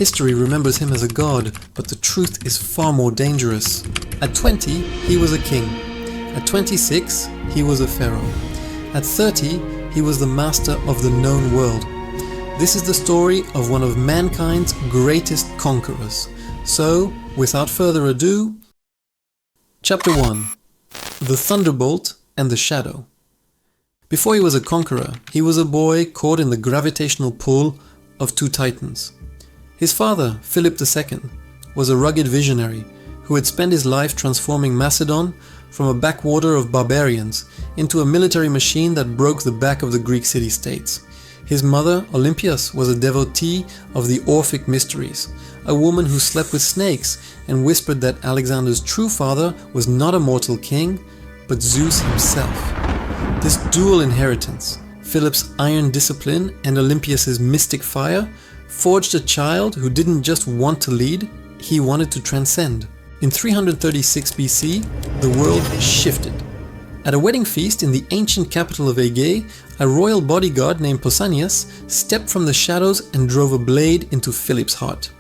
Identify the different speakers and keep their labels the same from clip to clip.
Speaker 1: History remembers him as a god, but the truth is far more dangerous. At 20, he was a king. At 26, he was a pharaoh. At 30, he was the master of the known world. This is the story of one of mankind's greatest conquerors. So, without further ado, Chapter 1. The Thunderbolt and the Shadow. Before he was a conqueror, he was a boy caught in the gravitational pull of two titans. His father, Philip II, was a rugged visionary who had spent his life transforming Macedon from a backwater of barbarians into a military machine that broke the back of the Greek city-states. His mother, Olympias, was a devotee of the Orphic mysteries, a woman who slept with snakes and whispered that Alexander's true father was not a mortal king, but Zeus himself. This dual inheritance, Philip's iron discipline and Olympias' mystic fire, forged a child who didn't just want to lead, he wanted to transcend. In 336 BC, the world shifted. At a wedding feast in the ancient capital of Aegae, a royal bodyguard named Pausanias stepped from the shadows and drove a blade into Philip's heart.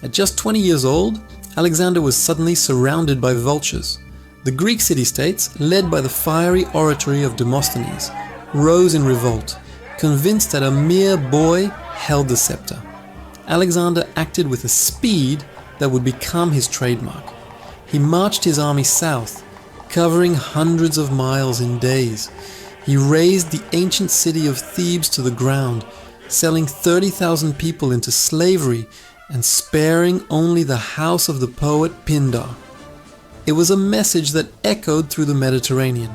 Speaker 1: At just 20 years old, Alexander was suddenly surrounded by vultures. The Greek city-states, led by the fiery oratory of Demosthenes, rose in revolt, convinced that a mere boy held the scepter. Alexander acted with a speed that would become his trademark. He marched his army south, covering hundreds of miles in days. He razed the ancient city of Thebes to the ground, selling 30,000 people into slavery and sparing only the house of the poet Pindar. It was a message that echoed through the Mediterranean.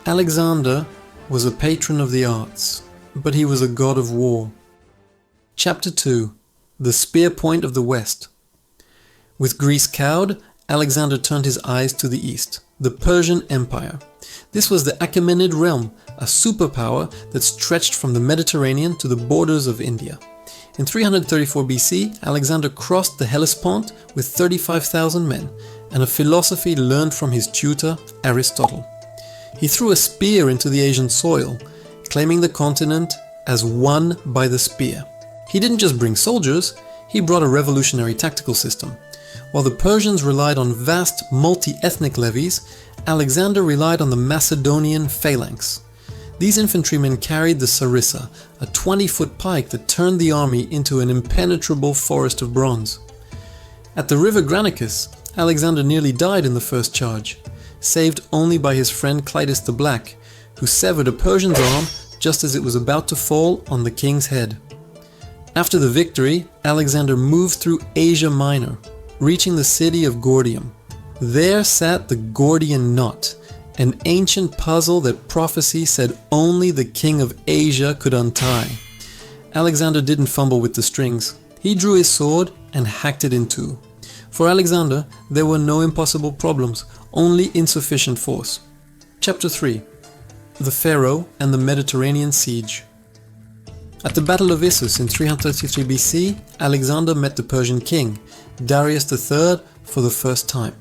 Speaker 1: Alexander was a patron of the arts, but he was a god of war. Chapter 2. The Spear Point of the West. With Greece cowed, Alexander turned his eyes to the east, the Persian Empire. This was the Achaemenid realm, a superpower that stretched from the Mediterranean to the borders of India. In 334 BC, Alexander crossed the Hellespont with 35,000 men, and a philosophy learned from his tutor, Aristotle. He threw a spear into the Asian soil, claiming the continent as won by the spear. He didn't just bring soldiers, he brought a revolutionary tactical system. While the Persians relied on vast multi-ethnic levies, Alexander relied on the Macedonian Phalanx. These infantrymen carried the sarissa, a 20-foot pike that turned the army into an impenetrable forest of bronze. At the river Granicus, Alexander nearly died in the first charge, saved only by his friend Clitus the Black, who severed a Persian's arm just as it was about to fall on the king's head. After the victory, Alexander moved through Asia Minor, reaching the city of Gordium. There sat the Gordian Knot, an ancient puzzle that prophecy said only the king of Asia could untie. Alexander didn't fumble with the strings. He drew his sword and hacked it in two. For Alexander, there were no impossible problems, only insufficient force. Chapter 3. The Pharaoh and the Mediterranean Siege. At the Battle of Issus in 333 BC, Alexander met the Persian king, Darius III, for the first time.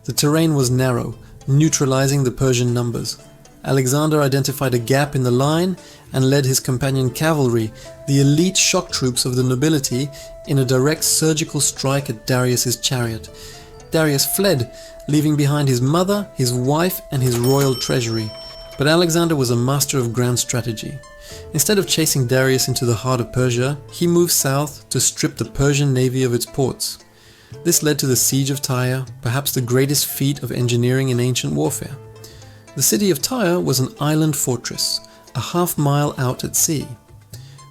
Speaker 1: The terrain was narrow, neutralizing the Persian numbers. Alexander identified a gap in the line and led his companion cavalry, the elite shock troops of the nobility, in a direct surgical strike at Darius's chariot. Darius fled, leaving behind his mother, his wife, and his royal treasury. But Alexander was a master of grand strategy. Instead of chasing Darius into the heart of Persia, he moved south to strip the Persian navy of its ports. This led to the siege of Tyre, perhaps the greatest feat of engineering in ancient warfare. The city of Tyre was an island fortress, a half-mile out at sea.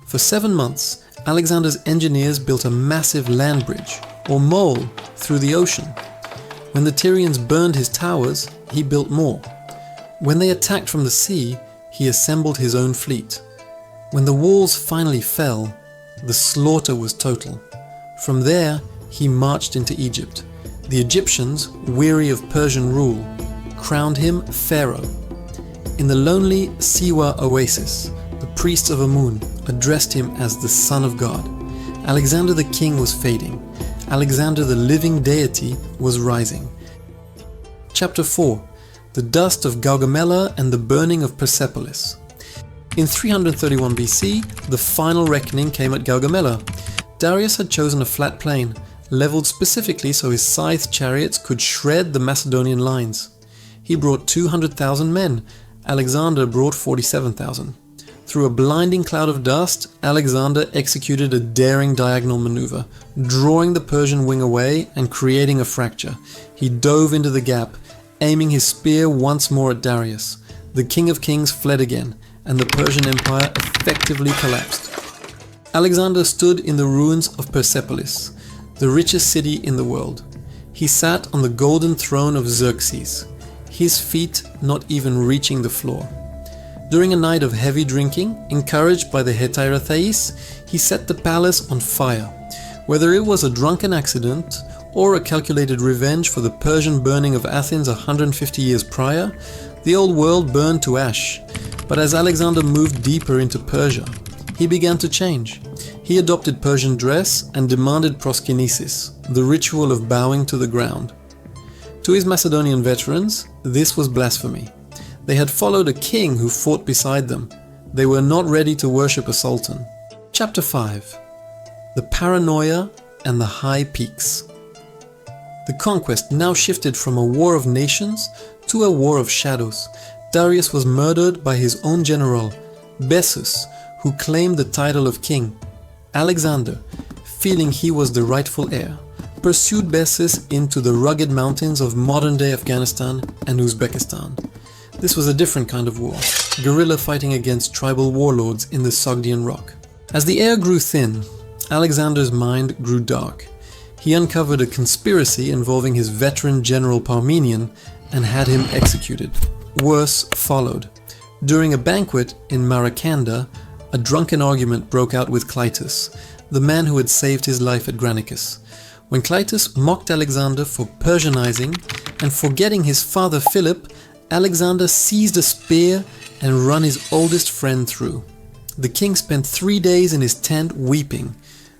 Speaker 1: For 7 months, Alexander's engineers built a massive land bridge, or mole, through the ocean. When the Tyrians burned his towers, he built more. When they attacked from the sea, he assembled his own fleet. When the walls finally fell, the slaughter was total. From there, he marched into Egypt. The Egyptians, weary of Persian rule, crowned him pharaoh. In the lonely Siwa oasis, the priests of Amun addressed him as the Son of God. Alexander the king was fading. Alexander the living deity was rising. Chapter 4. The dust of Gaugamela and the burning of Persepolis. In 331 BC, the final reckoning came at Gaugamela. Darius had chosen a flat plain, leveled specifically so his scythe chariots could shred the Macedonian lines. He brought 200,000 men, Alexander brought 47,000. Through a blinding cloud of dust, Alexander executed a daring diagonal maneuver, drawing the Persian wing away and creating a fracture. He dove into the gap, aiming his spear once more at Darius. The King of Kings fled again, and the Persian Empire effectively collapsed. Alexander stood in the ruins of Persepolis, the richest city in the world. He sat on the golden throne of Xerxes, his feet not even reaching the floor. During a night of heavy drinking, encouraged by the hetairai Thais, he set the palace on fire. Whether it was a drunken accident or a calculated revenge for the Persian burning of Athens 150 years prior, the old world burned to ash. But as Alexander moved deeper into Persia, he began to change. He adopted Persian dress and demanded proskinesis, the ritual of bowing to the ground. To his Macedonian veterans, this was blasphemy. They had followed a king who fought beside them. They were not ready to worship a sultan. Chapter 5. The Paranoia and the High Peaks. The conquest now shifted from a war of nations to a war of shadows. Darius was murdered by his own general, Bessus, who claimed the title of king. Alexander, feeling he was the rightful heir, pursued Bessus into the rugged mountains of modern-day Afghanistan and Uzbekistan. This was a different kind of war, guerrilla fighting against tribal warlords in the Sogdian rock. As the air grew thin, Alexander's mind grew dark. He uncovered a conspiracy involving his veteran general Parmenion and had him executed. Worse followed. During a banquet in Maracanda, a drunken argument broke out with Clytus, the man who had saved his life at Granicus. When Clytus mocked Alexander for Persianizing and forgetting his father Philip, Alexander seized a spear and ran his oldest friend through. The king spent 3 days in his tent weeping,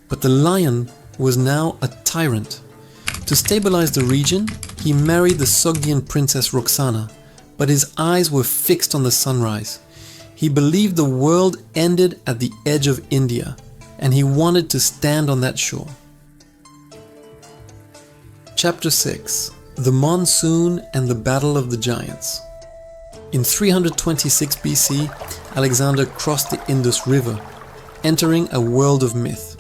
Speaker 1: but the lion was now a tyrant. To stabilize the region, he married the Sogdian princess Roxana, but his eyes were fixed on the sunrise. He believed the world ended at the edge of India, and he wanted to stand on that shore. Chapter 6. The Monsoon and the Battle of the Giants. In 326 BC, Alexander crossed the Indus River, entering a world of myth.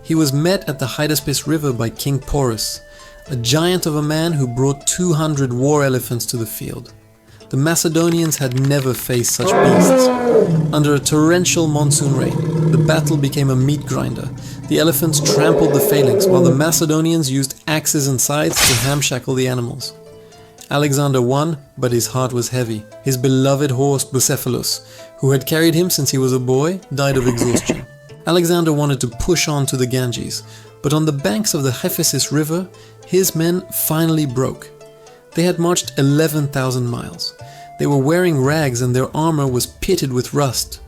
Speaker 1: He was met at the Hydaspes River by King Porus, a giant of a man who brought 200 war elephants to the field. The Macedonians had never faced such beasts. Under a torrential monsoon rain, the battle became a meat grinder. The elephants trampled the phalanx, while the Macedonians used axes and scythes to hamshackle the animals. Alexander won, but his heart was heavy. His beloved horse Bucephalus, who had carried him since he was a boy, died of exhaustion. Alexander wanted to push on to the Ganges, but on the banks of the Hyphasis river, his men finally broke. They had marched 11,000 miles. They were wearing rags and their armor was pitted with rust.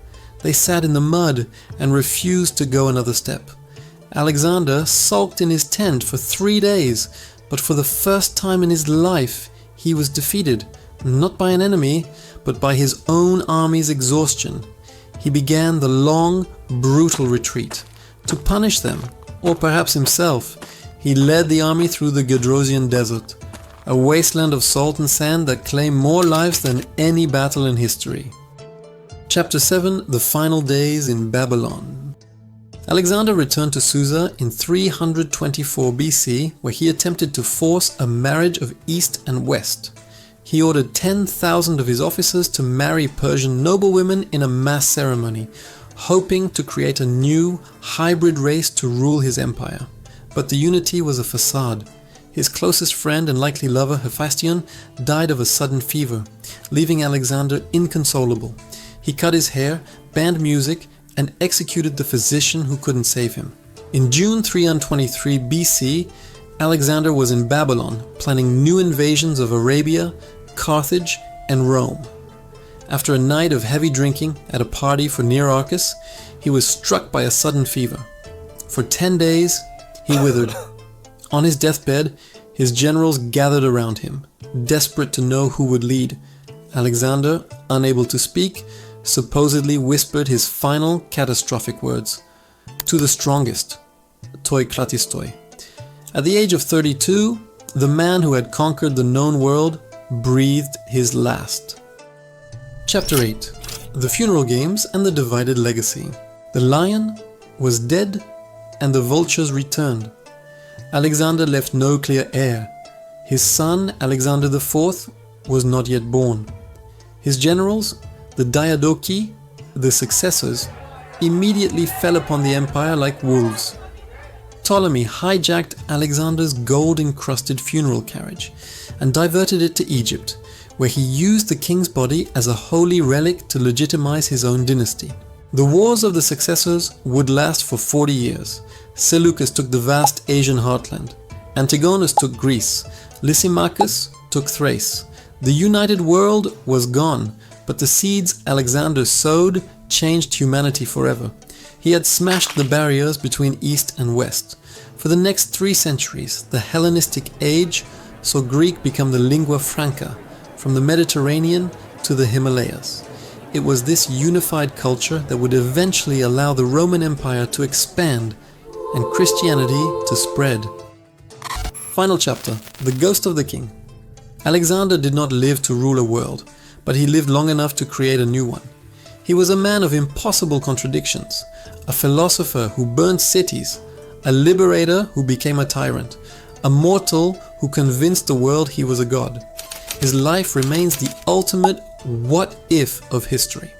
Speaker 1: They sat in the mud and refused to go another step. Alexander sulked in his tent for 3 days, but for the first time in his life, he was defeated, not by an enemy, but by his own army's exhaustion. He began the long, brutal retreat. To punish them, or perhaps himself, he led the army through the Gedrosian desert, a wasteland of salt and sand that claimed more lives than any battle in history. Chapter 7. The Final Days in Babylon. Alexander returned to Susa in 324 BC, where he attempted to force a marriage of East and West. He ordered 10,000 of his officers to marry Persian noblewomen in a mass ceremony, hoping to create a new, hybrid race to rule his empire. But the unity was a facade. His closest friend and likely lover, Hephaestion, died of a sudden fever, leaving Alexander inconsolable. He cut his hair, banned music, and executed the physician who couldn't save him. In June 323 BC, Alexander was in Babylon, planning new invasions of Arabia, Carthage, and Rome. After a night of heavy drinking at a party for Nearchus, he was struck by a sudden fever. For 10 days, he withered. On his deathbed, his generals gathered around him, desperate to know who would lead. Alexander, unable to speak, supposedly whispered his final catastrophic words: "To the strongest, toi klatistoi. At the age of 32, the man who had conquered the known world breathed his last. Chapter 8. The Funeral Games and the Divided Legacy. The lion was dead and the vultures returned. Alexander left no clear heir. His son, Alexander IV, was not yet born. His generals, the Diadochi, the successors, immediately fell upon the empire like wolves. Ptolemy hijacked Alexander's gold-encrusted funeral carriage and diverted it to Egypt, where he used the king's body as a holy relic to legitimize his own dynasty. The wars of the successors would last for 40 years. Seleucus took the vast Asian heartland. Antigonus took Greece. Lysimachus took Thrace. The united world was gone, but the seeds Alexander sowed changed humanity forever. He had smashed the barriers between East and West. For the next 3 centuries, the Hellenistic age saw Greek become the lingua franca, from the Mediterranean to the Himalayas. It was this unified culture that would eventually allow the Roman Empire to expand and Christianity to spread. Final chapter, The Ghost of the King. Alexander did not live to rule a world, but he lived long enough to create a new one. He was a man of impossible contradictions, a philosopher who burned cities, a liberator who became a tyrant, a mortal who convinced the world he was a god. His life remains the ultimate what-if of history.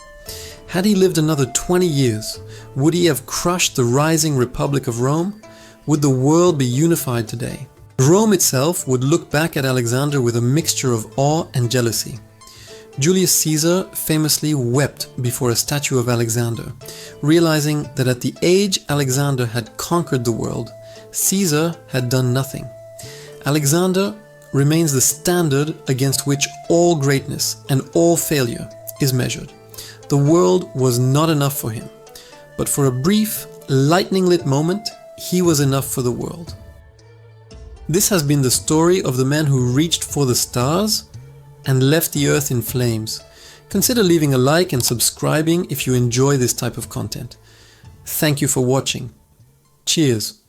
Speaker 1: Had he lived another 20 years, would he have crushed the rising Republic of Rome? Would the world be unified today? Rome itself would look back at Alexander with a mixture of awe and jealousy. Julius Caesar famously wept before a statue of Alexander, realizing that at the age Alexander had conquered the world, Caesar had done nothing. Alexander remains the standard against which all greatness and all failure is measured. The world was not enough for him, but for a brief, lightning-lit moment, he was enough for the world. This has been the story of the man who reached for the stars and left the earth in flames. Consider leaving a like and subscribing if you enjoy this type of content. Thank you for watching. Cheers.